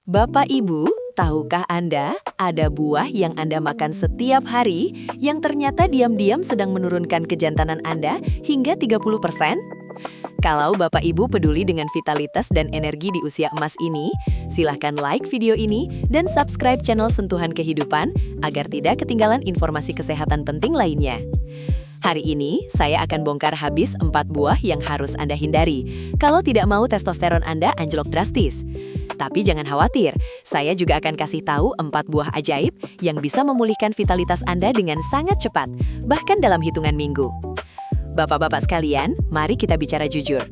Bapak Ibu, tahukah Anda ada buah yang Anda makan setiap hari yang ternyata diam-diam sedang menurunkan kejantanan Anda hingga 30%? Kalau Bapak Ibu peduli dengan vitalitas dan energi di usia emas ini, silahkan like video ini dan subscribe channel Sentuhan Kehidupan agar tidak ketinggalan informasi kesehatan penting lainnya. Hari ini, saya akan bongkar habis 4 buah yang harus Anda hindari kalau tidak mau testosteron Anda anjlok drastis. Tapi jangan khawatir, saya juga akan kasih tahu 4 buah ajaib yang bisa memulihkan vitalitas Anda dengan sangat cepat, bahkan dalam hitungan minggu. Bapak-bapak sekalian, mari kita bicara jujur.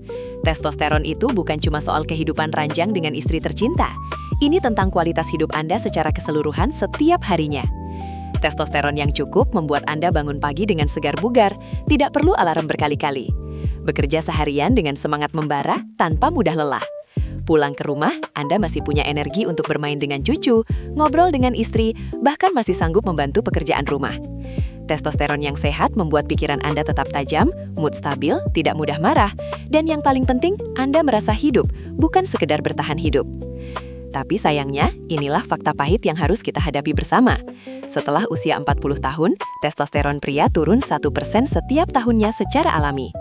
Testosteron itu bukan cuma soal kehidupan ranjang dengan istri tercinta. Ini tentang kualitas hidup Anda secara keseluruhan setiap harinya. Testosteron yang cukup membuat Anda bangun pagi dengan segar bugar, tidak perlu alarm berkali-kali. Bekerja seharian dengan semangat membara tanpa mudah lelah. Pulang ke rumah, Anda masih punya energi untuk bermain dengan cucu, ngobrol dengan istri, bahkan masih sanggup membantu pekerjaan rumah. Testosteron yang sehat membuat pikiran Anda tetap tajam, mood stabil, tidak mudah marah, dan yang paling penting, Anda merasa hidup, bukan sekedar bertahan hidup. Tapi sayangnya, inilah fakta pahit yang harus kita hadapi bersama. Setelah usia 40 tahun, testosteron pria turun 1% setiap tahunnya secara alami.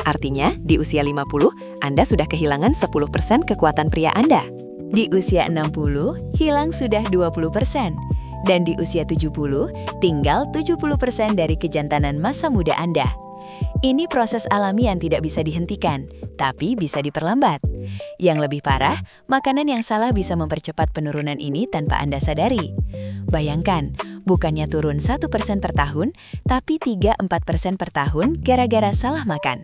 Artinya, di usia 50, Anda sudah kehilangan 10% kekuatan pria Anda. Di usia 60, hilang sudah 20%. Dan di usia 70, tinggal 70% dari kejantanan masa muda Anda. Ini proses alami yang tidak bisa dihentikan, tapi bisa diperlambat. Yang lebih parah, makanan yang salah bisa mempercepat penurunan ini tanpa Anda sadari. Bayangkan, bukannya turun 1% per tahun, tapi 3-4% per tahun gara-gara salah makan.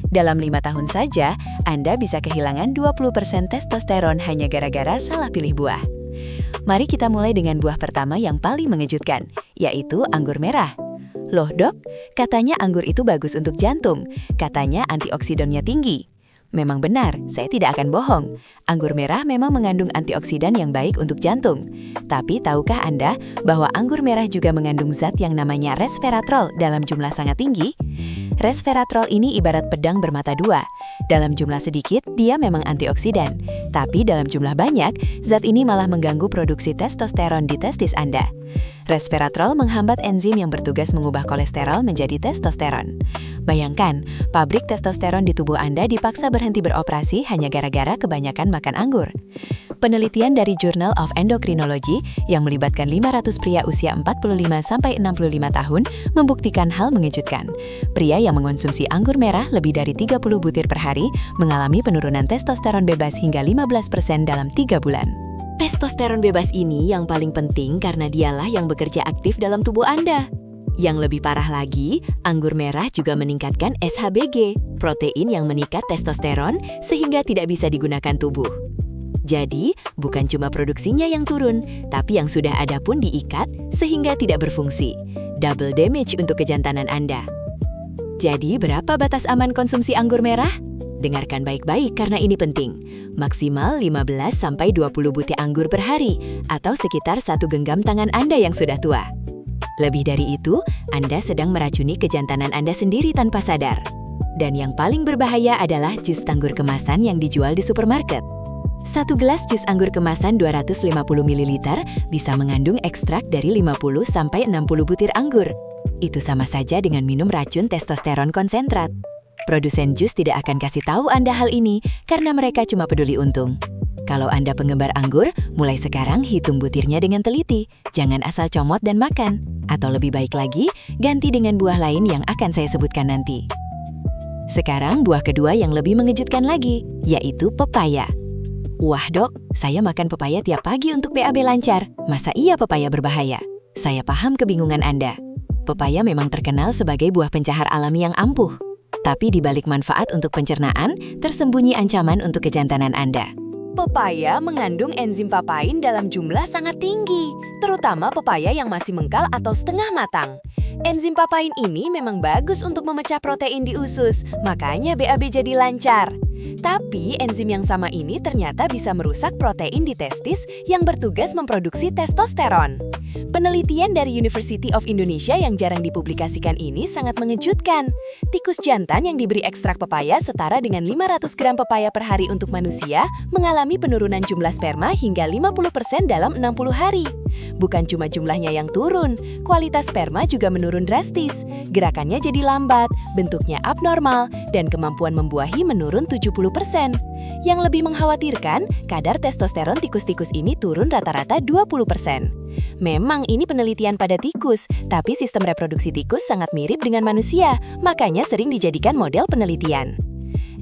Dalam 5 tahun saja, Anda bisa kehilangan 20% testosteron hanya gara-gara salah pilih buah. Mari kita mulai dengan buah pertama yang paling mengejutkan, yaitu anggur merah. Loh dok, katanya anggur itu bagus untuk jantung, katanya antioksidannya tinggi. Memang benar, saya tidak akan bohong. Anggur merah memang mengandung antioksidan yang baik untuk jantung. Tapi tahukah Anda bahwa anggur merah juga mengandung zat yang namanya resveratrol dalam jumlah sangat tinggi? Resveratrol ini ibarat pedang bermata dua. Dalam jumlah sedikit, dia memang antioksidan. Tapi dalam jumlah banyak, zat ini malah mengganggu produksi testosteron di testis Anda. Resveratrol menghambat enzim yang bertugas mengubah kolesterol menjadi testosteron. Bayangkan, pabrik testosteron di tubuh Anda dipaksa berhenti beroperasi hanya gara-gara kebanyakan makan anggur. Penelitian dari Journal of Endocrinology yang melibatkan 500 pria usia 45-65 tahun membuktikan hal mengejutkan. Pria yang mengonsumsi anggur merah lebih dari 30 butir per hari mengalami penurunan testosteron bebas hingga 15% dalam 3 bulan. Testosteron bebas ini yang paling penting karena dialah yang bekerja aktif dalam tubuh Anda. Yang lebih parah lagi, anggur merah juga meningkatkan SHBG, protein yang mengikat testosteron sehingga tidak bisa digunakan tubuh. Jadi, bukan cuma produksinya yang turun, tapi yang sudah ada pun diikat sehingga tidak berfungsi. Double damage untuk kejantanan Anda. Jadi, berapa batas aman konsumsi anggur merah? Dengarkan baik-baik karena ini penting. Maksimal 15-20 butir anggur per hari, atau sekitar 1 genggam tangan Anda yang sudah tua. Lebih dari itu, Anda sedang meracuni kejantanan Anda sendiri tanpa sadar. Dan yang paling berbahaya adalah jus anggur kemasan yang dijual di supermarket. 1 gelas jus anggur kemasan 250 ml bisa mengandung ekstrak dari 50-60 butir anggur. Itu sama saja dengan minum racun testosteron konsentrat. Produsen jus tidak akan kasih tahu Anda hal ini karena mereka cuma peduli untung. Kalau Anda penggemar anggur, mulai sekarang hitung butirnya dengan teliti. Jangan asal comot dan makan. Atau lebih baik lagi, ganti dengan buah lain yang akan saya sebutkan nanti. Sekarang buah kedua yang lebih mengejutkan lagi, yaitu pepaya. Wah dok, saya makan pepaya tiap pagi untuk BAB lancar. Masa iya pepaya berbahaya? Saya paham kebingungan Anda. Pepaya memang terkenal sebagai buah pencahar alami yang ampuh. Tapi di balik manfaat untuk pencernaan, tersembunyi ancaman untuk kejantanan Anda. Pepaya mengandung enzim papain dalam jumlah sangat tinggi, terutama pepaya yang masih mengkal atau setengah matang. Enzim papain ini memang bagus untuk memecah protein di usus, makanya BAB jadi lancar. Tapi enzim yang sama ini ternyata bisa merusak protein di testis yang bertugas memproduksi testosteron. Penelitian dari University of Indonesia yang jarang dipublikasikan ini sangat mengejutkan. Tikus jantan yang diberi ekstrak pepaya setara dengan 500 gram pepaya per hari untuk manusia mengalami penurunan jumlah sperma hingga 50% dalam 60 hari. Bukan cuma jumlahnya yang turun, kualitas sperma juga menurun drastis. Gerakannya jadi lambat, bentuknya abnormal, dan kemampuan membuahi menurun 70%. Yang lebih mengkhawatirkan, kadar testosteron tikus-tikus ini turun rata-rata 20%. Memang ini penelitian pada tikus, tapi sistem reproduksi tikus sangat mirip dengan manusia, makanya sering dijadikan model penelitian.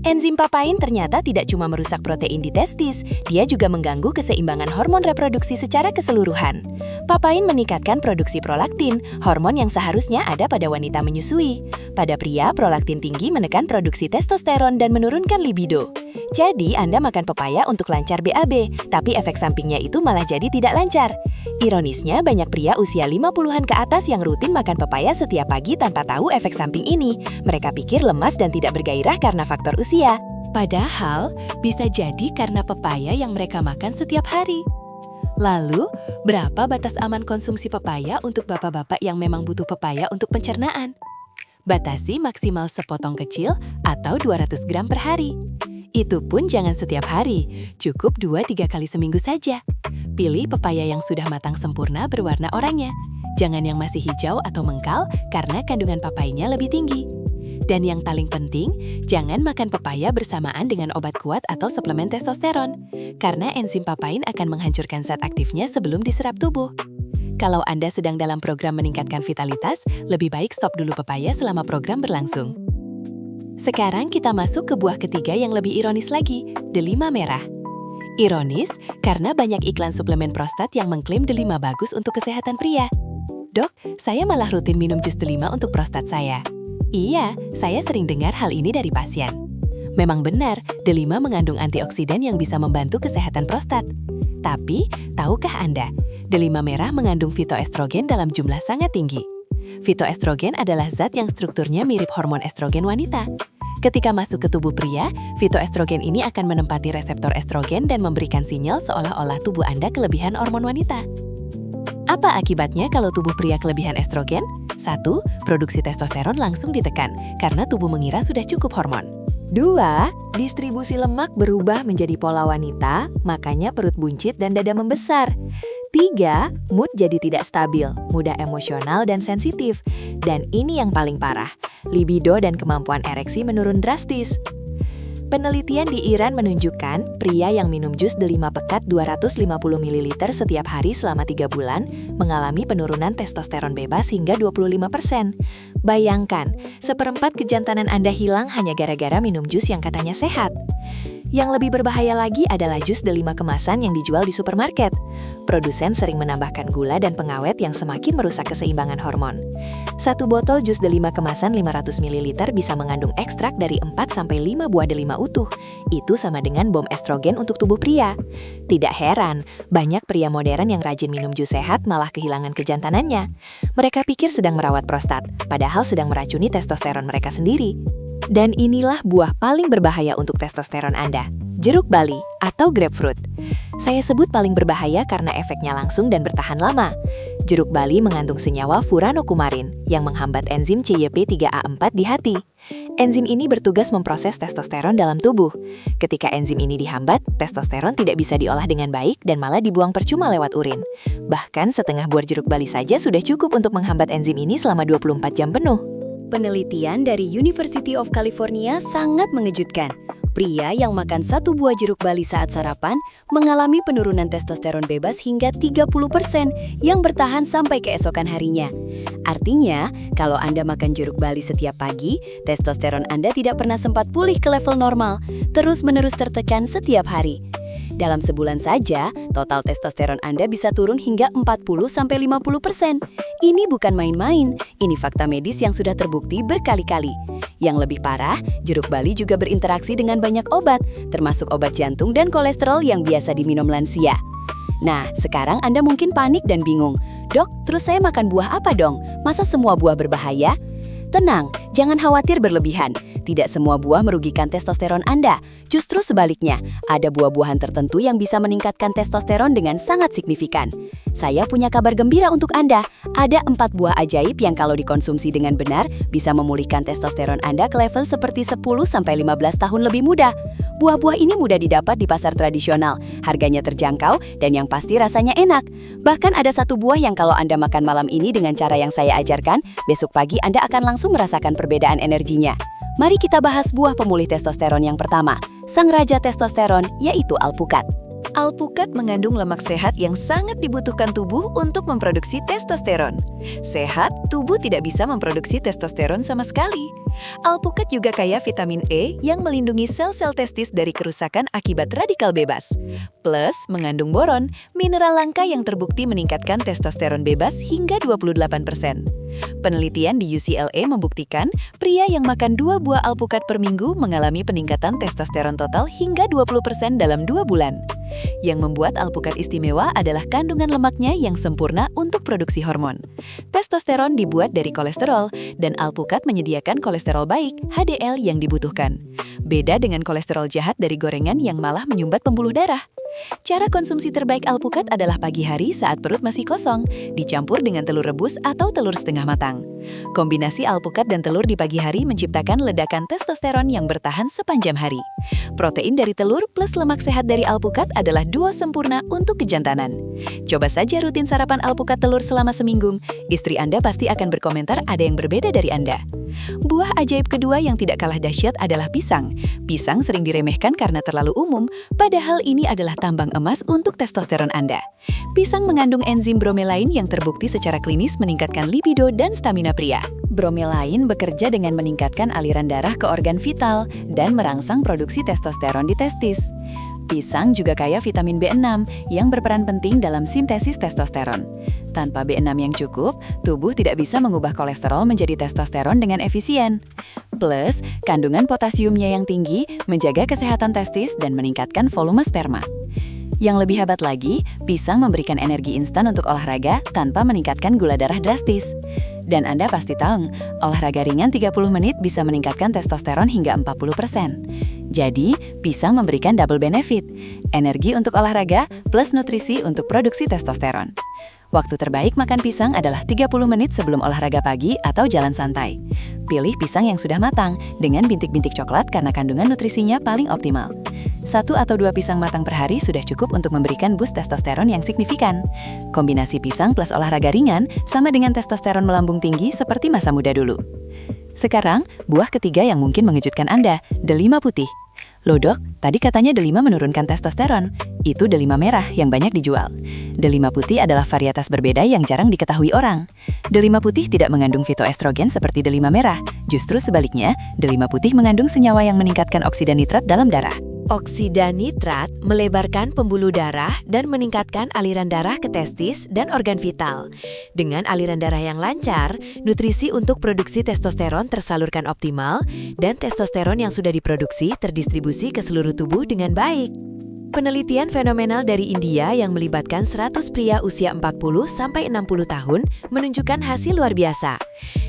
Enzim papain ternyata tidak cuma merusak protein di testis, dia juga mengganggu keseimbangan hormon reproduksi secara keseluruhan. Papain meningkatkan produksi prolaktin, hormon yang seharusnya ada pada wanita menyusui. Pada pria, prolaktin tinggi menekan produksi testosteron dan menurunkan libido. Jadi, Anda makan pepaya untuk lancar BAB, tapi efek sampingnya itu malah jadi tidak lancar. Ironisnya, banyak pria usia 50-an ke atas yang rutin makan pepaya setiap pagi tanpa tahu efek samping ini. Mereka pikir lemas dan tidak bergairah karena faktor usia. Padahal, bisa jadi karena pepaya yang mereka makan setiap hari. Lalu, berapa batas aman konsumsi pepaya untuk bapak-bapak yang memang butuh pepaya untuk pencernaan? Batasi maksimal sepotong kecil atau 200 gram per hari. Itu pun jangan setiap hari, cukup 2-3 kali seminggu saja. Pilih pepaya yang sudah matang sempurna berwarna oranye. Jangan yang masih hijau atau mengkal karena kandungan papainya lebih tinggi. Dan yang paling penting, jangan makan pepaya bersamaan dengan obat kuat atau suplemen testosteron, karena enzim papain akan menghancurkan zat aktifnya sebelum diserap tubuh. Kalau Anda sedang dalam program meningkatkan vitalitas, lebih baik stop dulu pepaya selama program berlangsung. Sekarang kita masuk ke buah ketiga yang lebih ironis lagi, delima merah. Ironis, karena banyak iklan suplemen prostat yang mengklaim delima bagus untuk kesehatan pria. Dok, saya malah rutin minum jus delima untuk prostat saya. Iya, saya sering dengar hal ini dari pasien. Memang benar, delima mengandung antioksidan yang bisa membantu kesehatan prostat. Tapi, tahukah Anda, delima merah mengandung fitoestrogen dalam jumlah sangat tinggi. Fitoestrogen adalah zat yang strukturnya mirip hormon estrogen wanita. Ketika masuk ke tubuh pria, fitoestrogen ini akan menempati reseptor estrogen dan memberikan sinyal seolah-olah tubuh Anda kelebihan hormon wanita. Apa akibatnya kalau tubuh pria kelebihan estrogen? 1. Produksi testosteron langsung ditekan, karena tubuh mengira sudah cukup hormon. 2. Distribusi lemak berubah menjadi pola wanita, makanya perut buncit dan dada membesar. 3. Mood jadi tidak stabil, mudah emosional dan sensitif. Dan ini yang paling parah, libido dan kemampuan ereksi menurun drastis. Penelitian di Iran menunjukkan pria yang minum jus delima pekat 250 ml setiap hari selama 3 bulan mengalami penurunan testosteron bebas hingga 25%. Bayangkan, seperempat kejantanan Anda hilang hanya gara-gara minum jus yang katanya sehat. Yang lebih berbahaya lagi adalah jus delima kemasan yang dijual di supermarket. Produsen sering menambahkan gula dan pengawet yang semakin merusak keseimbangan hormon. Satu botol jus delima kemasan 500 ml bisa mengandung ekstrak dari 4-5 buah delima utuh. Itu sama dengan bom estrogen untuk tubuh pria. Tidak heran, banyak pria modern yang rajin minum jus sehat malah kehilangan kejantanannya. Mereka pikir sedang merawat prostat, padahal sedang meracuni testosteron mereka sendiri. Dan inilah buah paling berbahaya untuk testosteron Anda, jeruk bali atau grapefruit. Saya sebut paling berbahaya karena efeknya langsung dan bertahan lama. Jeruk bali mengandung senyawa furanokumarin yang menghambat enzim CYP3A4 di hati. Enzim ini bertugas memproses testosteron dalam tubuh. Ketika enzim ini dihambat, testosteron tidak bisa diolah dengan baik dan malah dibuang percuma lewat urin. Bahkan setengah buah jeruk bali saja sudah cukup untuk menghambat enzim ini selama 24 jam penuh. Penelitian dari University of California sangat mengejutkan. Pria yang makan satu buah jeruk bali saat sarapan mengalami penurunan testosteron bebas hingga 30% yang bertahan sampai keesokan harinya. Artinya, kalau Anda makan jeruk bali setiap pagi, testosteron Anda tidak pernah sempat pulih ke level normal, terus-menerus tertekan setiap hari. Dalam sebulan saja, total testosteron Anda bisa turun hingga 40-50%. Ini bukan main-main, ini fakta medis yang sudah terbukti berkali-kali. Yang lebih parah, jeruk bali juga berinteraksi dengan banyak obat, termasuk obat jantung dan kolesterol yang biasa diminum lansia. Nah, sekarang Anda mungkin panik dan bingung. Dok, terus saya makan buah apa dong? Masa semua buah berbahaya? Tenang, jangan khawatir berlebihan. Tidak semua buah merugikan testosteron Anda. Justru sebaliknya, ada buah-buahan tertentu yang bisa meningkatkan testosteron dengan sangat signifikan. Saya punya kabar gembira untuk Anda. Ada 4 buah ajaib yang kalau dikonsumsi dengan benar bisa memulihkan testosteron Anda ke level seperti 10-15 tahun lebih muda. Buah-buah ini mudah didapat di pasar tradisional, harganya terjangkau, dan yang pasti rasanya enak. Bahkan ada satu buah yang kalau Anda makan malam ini dengan cara yang saya ajarkan, besok pagi Anda akan langsung merasakan perbedaan energinya. Mari kita bahas buah pemulih testosteron yang pertama, sang raja testosteron, yaitu alpukat. Alpukat mengandung lemak sehat yang sangat dibutuhkan tubuh untuk memproduksi testosteron. Sehat, tubuh tidak bisa memproduksi testosteron sama sekali. Alpukat juga kaya vitamin E yang melindungi sel-sel testis dari kerusakan akibat radikal bebas. Plus, mengandung boron, mineral langka yang terbukti meningkatkan testosteron bebas hingga 28%. Penelitian di UCLA membuktikan pria yang makan 2 buah alpukat per minggu mengalami peningkatan testosteron total hingga 20% dalam 2 bulan. Yang membuat alpukat istimewa adalah kandungan lemaknya yang sempurna untuk produksi hormon. Testosteron dibuat dari kolesterol, dan alpukat menyediakan kolesterol baik, HDL, yang dibutuhkan. Beda dengan kolesterol jahat dari gorengan yang malah menyumbat pembuluh darah. Cara konsumsi terbaik alpukat adalah pagi hari saat perut masih kosong, dicampur dengan telur rebus atau telur setengah matang. Kombinasi alpukat dan telur di pagi hari menciptakan ledakan testosteron yang bertahan sepanjang hari. Protein dari telur plus lemak sehat dari alpukat adalah duo sempurna untuk kejantanan. Coba saja rutin sarapan alpukat telur selama seminggu, istri Anda pasti akan berkomentar ada yang berbeda dari Anda. Buah ajaib kedua yang tidak kalah dahsyat adalah pisang. Pisang sering diremehkan karena terlalu umum, padahal ini adalah tambang emas untuk testosteron Anda. Pisang mengandung enzim bromelain yang terbukti secara klinis meningkatkan libido dan stamina pria. Bromelain bekerja dengan meningkatkan aliran darah ke organ vital dan merangsang produksi testosteron di testis. Pisang juga kaya vitamin B6 yang berperan penting dalam sintesis testosteron. Tanpa B6 yang cukup, tubuh tidak bisa mengubah kolesterol menjadi testosteron dengan efisien. Plus, kandungan potasiumnya yang tinggi menjaga kesehatan testis dan meningkatkan volume sperma. Yang lebih hebat lagi, pisang memberikan energi instan untuk olahraga tanpa meningkatkan gula darah drastis. Dan Anda pasti tahu, olahraga ringan 30 menit bisa meningkatkan testosteron hingga 40%. Jadi, pisang memberikan double benefit, energi untuk olahraga plus nutrisi untuk produksi testosteron. Waktu terbaik makan pisang adalah 30 menit sebelum olahraga pagi atau jalan santai. Pilih pisang yang sudah matang dengan bintik-bintik coklat karena kandungan nutrisinya paling optimal. 1 atau 2 pisang matang per hari sudah cukup untuk memberikan boost testosteron yang signifikan. Kombinasi pisang plus olahraga ringan sama dengan testosteron melambung tinggi seperti masa muda dulu. Sekarang, buah ketiga yang mungkin mengejutkan Anda, delima putih. Loh dok, tadi katanya delima menurunkan testosteron. Itu delima merah yang banyak dijual. Delima putih adalah varietas berbeda yang jarang diketahui orang. Delima putih tidak mengandung fitoestrogen seperti delima merah. Justru sebaliknya, delima putih mengandung senyawa yang meningkatkan oksida nitrat dalam darah. Oksida nitrat melebarkan pembuluh darah dan meningkatkan aliran darah ke testis dan organ vital. Dengan aliran darah yang lancar, nutrisi untuk produksi testosteron tersalurkan optimal dan testosteron yang sudah diproduksi terdistribusi ke seluruh tubuh dengan baik. Penelitian fenomenal dari India yang melibatkan 100 pria usia 40-60 tahun menunjukkan hasil luar biasa.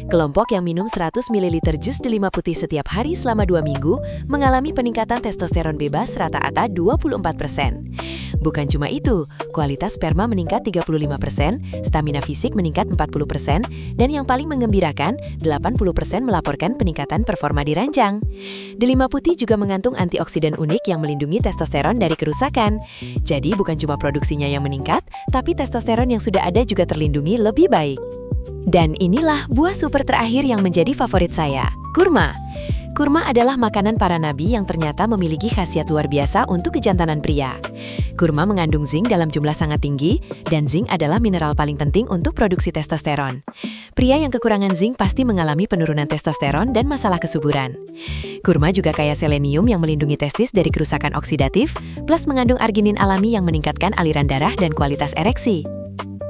Kelompok yang minum 100 ml jus delima putih setiap hari selama 2 minggu mengalami peningkatan testosteron bebas rata-rata 24%. Bukan cuma itu, kualitas sperma meningkat 35%, stamina fisik meningkat 40%, dan yang paling menggembirakan, 80% melaporkan peningkatan performa di ranjang. Delima putih juga mengandung antioksidan unik yang melindungi testosteron dari kerusakan. Jadi bukan cuma produksinya yang meningkat, tapi testosteron yang sudah ada juga terlindungi lebih baik. Dan inilah buah super terakhir yang menjadi favorit saya, kurma. Kurma adalah makanan para nabi yang ternyata memiliki khasiat luar biasa untuk kejantanan pria. Kurma mengandung zinc dalam jumlah sangat tinggi, dan zinc adalah mineral paling penting untuk produksi testosteron. Pria yang kekurangan zinc pasti mengalami penurunan testosteron dan masalah kesuburan. Kurma juga kaya selenium yang melindungi testis dari kerusakan oksidatif, plus mengandung arginin alami yang meningkatkan aliran darah dan kualitas ereksi.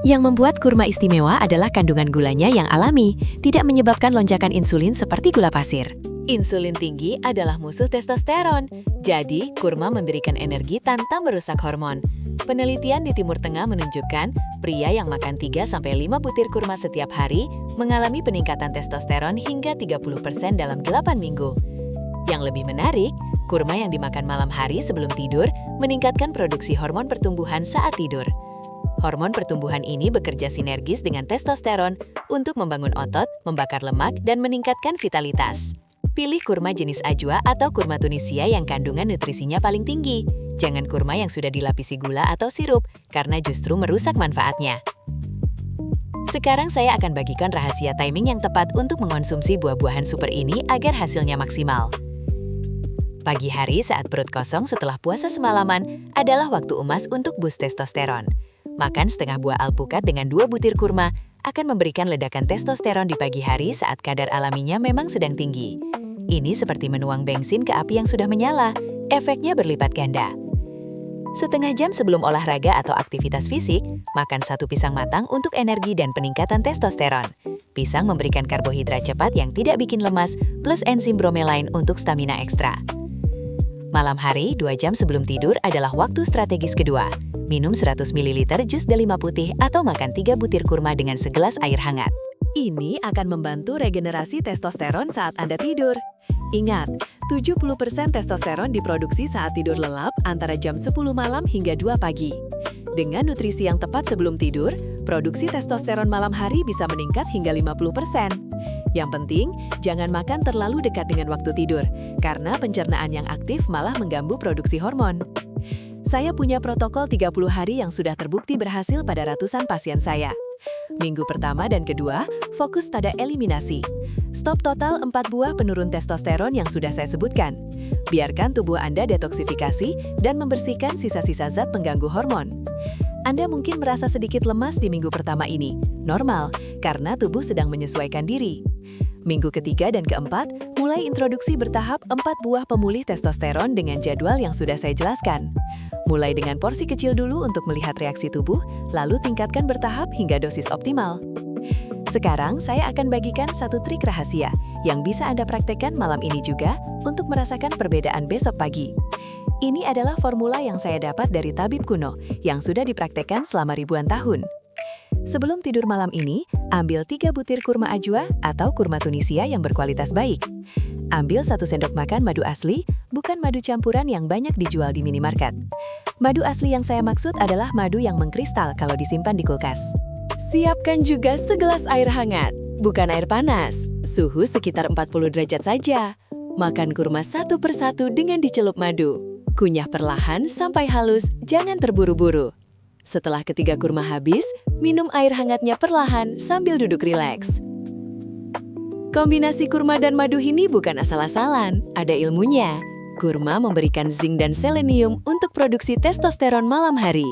Yang membuat kurma istimewa adalah kandungan gulanya yang alami, tidak menyebabkan lonjakan insulin seperti gula pasir. Insulin tinggi adalah musuh testosteron, jadi kurma memberikan energi tanpa merusak hormon. Penelitian di Timur Tengah menunjukkan pria yang makan 3-5 butir kurma setiap hari mengalami peningkatan testosteron hingga 30% dalam 8 minggu. Yang lebih menarik, kurma yang dimakan malam hari sebelum tidur meningkatkan produksi hormon pertumbuhan saat tidur. Hormon pertumbuhan ini bekerja sinergis dengan testosteron untuk membangun otot, membakar lemak, dan meningkatkan vitalitas. Pilih kurma jenis ajwa atau kurma Tunisia yang kandungan nutrisinya paling tinggi. Jangan kurma yang sudah dilapisi gula atau sirup, karena justru merusak manfaatnya. Sekarang saya akan bagikan rahasia timing yang tepat untuk mengonsumsi buah-buahan super ini agar hasilnya maksimal. Pagi hari saat perut kosong setelah puasa semalaman adalah waktu emas untuk boost testosteron. Makan setengah buah alpukat dengan 2 butir kurma akan memberikan ledakan testosteron di pagi hari saat kadar alaminya memang sedang tinggi. Ini seperti menuang bensin ke api yang sudah menyala, efeknya berlipat ganda. Setengah jam sebelum olahraga atau aktivitas fisik, makan 1 pisang matang untuk energi dan peningkatan testosteron. Pisang memberikan karbohidrat cepat yang tidak bikin lemas, plus enzim bromelain untuk stamina ekstra. Malam hari, 2 jam sebelum tidur adalah waktu strategis kedua. Minum 100 ml jus delima putih atau makan 3 butir kurma dengan segelas air hangat. Ini akan membantu regenerasi testosteron saat Anda tidur. Ingat, 70% testosteron diproduksi saat tidur lelap antara jam 10 malam hingga 2 pagi. Dengan nutrisi yang tepat sebelum tidur, produksi testosteron malam hari bisa meningkat hingga 50%. Yang penting, jangan makan terlalu dekat dengan waktu tidur, karena pencernaan yang aktif malah mengganggu produksi hormon. Saya punya protokol 30 hari yang sudah terbukti berhasil pada ratusan pasien saya. Minggu pertama dan kedua, fokus pada eliminasi. Stop total 4 buah penurun testosteron yang sudah saya sebutkan. Biarkan tubuh Anda detoksifikasi dan membersihkan sisa-sisa zat pengganggu hormon. Anda mungkin merasa sedikit lemas di minggu pertama ini. Normal, karena tubuh sedang menyesuaikan diri. Minggu ketiga dan keempat, mulai introduksi bertahap 4 buah pemulih testosteron dengan jadwal yang sudah saya jelaskan. Mulai dengan porsi kecil dulu untuk melihat reaksi tubuh, lalu tingkatkan bertahap hingga dosis optimal. Sekarang, saya akan bagikan 1 trik rahasia yang bisa Anda praktekkan malam ini juga untuk merasakan perbedaan besok pagi. Ini adalah formula yang saya dapat dari tabib kuno yang sudah dipraktekkan selama ribuan tahun. Sebelum tidur malam ini, ambil 3 butir kurma ajwa atau kurma Tunisia yang berkualitas baik. Ambil 1 sendok makan madu asli, bukan madu campuran yang banyak dijual di minimarket. Madu asli yang saya maksud adalah madu yang mengkristal kalau disimpan di kulkas. Siapkan juga segelas air hangat, bukan air panas. Suhu sekitar 40 derajat saja. Makan kurma satu persatu dengan dicelup madu. Kunyah perlahan sampai halus, jangan terburu-buru. Setelah ketiga kurma habis, minum air hangatnya perlahan sambil duduk rileks. Kombinasi kurma dan madu ini bukan asal-asalan, ada ilmunya. Kurma memberikan zinc dan selenium untuk produksi testosteron malam hari.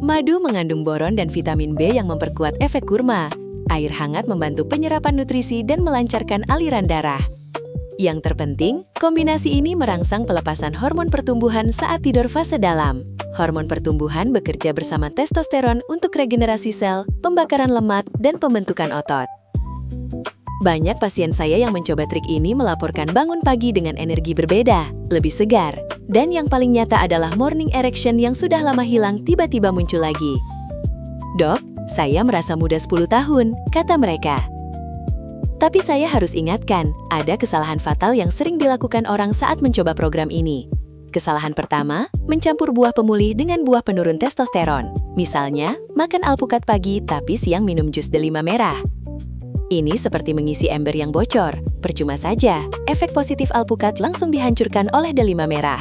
Madu mengandung boron dan vitamin B yang memperkuat efek kurma. Air hangat membantu penyerapan nutrisi dan melancarkan aliran darah. Yang terpenting, kombinasi ini merangsang pelepasan hormon pertumbuhan saat tidur fase dalam. Hormon pertumbuhan bekerja bersama testosteron untuk regenerasi sel, pembakaran lemak, dan pembentukan otot. Banyak pasien saya yang mencoba trik ini melaporkan bangun pagi dengan energi berbeda, lebih segar. Dan yang paling nyata adalah morning erection yang sudah lama hilang tiba-tiba muncul lagi. "Dok, saya merasa muda 10 tahun," kata mereka. Tapi saya harus ingatkan, ada kesalahan fatal yang sering dilakukan orang saat mencoba program ini. Kesalahan pertama, mencampur buah pemulih dengan buah penurun testosteron. Misalnya, makan alpukat pagi tapi siang minum jus delima merah. Ini seperti mengisi ember yang bocor. Percuma saja, efek positif alpukat langsung dihancurkan oleh delima merah.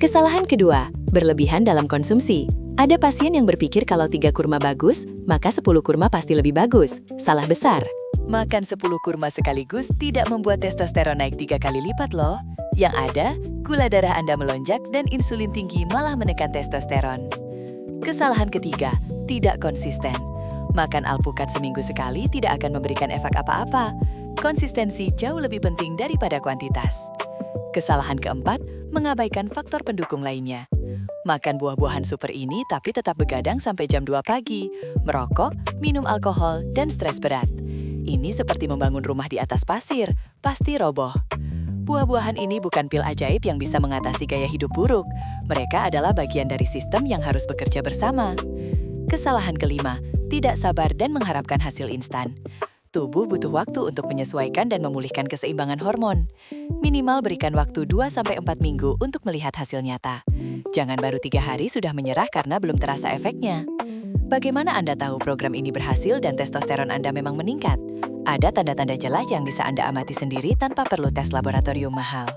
Kesalahan kedua, berlebihan dalam konsumsi. Ada pasien yang berpikir kalau 3 kurma bagus, maka 10 kurma pasti lebih bagus. Salah besar. Makan 10 kurma sekaligus tidak membuat testosteron naik 3 kali lipat loh. Yang ada, gula darah Anda melonjak dan insulin tinggi malah menekan testosteron. Kesalahan ketiga, tidak konsisten. Makan alpukat seminggu sekali tidak akan memberikan efek apa-apa. Konsistensi jauh lebih penting daripada kuantitas. Kesalahan keempat, mengabaikan faktor pendukung lainnya. Makan buah-buahan super ini tapi tetap begadang sampai jam 2 pagi, merokok, minum alkohol, dan stres berat. Ini seperti membangun rumah di atas pasir, pasti roboh. Buah-buahan ini bukan pil ajaib yang bisa mengatasi gaya hidup buruk. Mereka adalah bagian dari sistem yang harus bekerja bersama. Kesalahan kelima, tidak sabar dan mengharapkan hasil instan. tubuh butuh waktu untuk menyesuaikan dan memulihkan keseimbangan hormon. Minimal berikan waktu 2-4 minggu untuk melihat hasil nyata. Jangan baru 3 hari sudah menyerah karena belum terasa efeknya. Bagaimana Anda tahu program ini berhasil dan testosteron Anda memang meningkat? Ada tanda-tanda jelas yang bisa Anda amati sendiri tanpa perlu tes laboratorium mahal.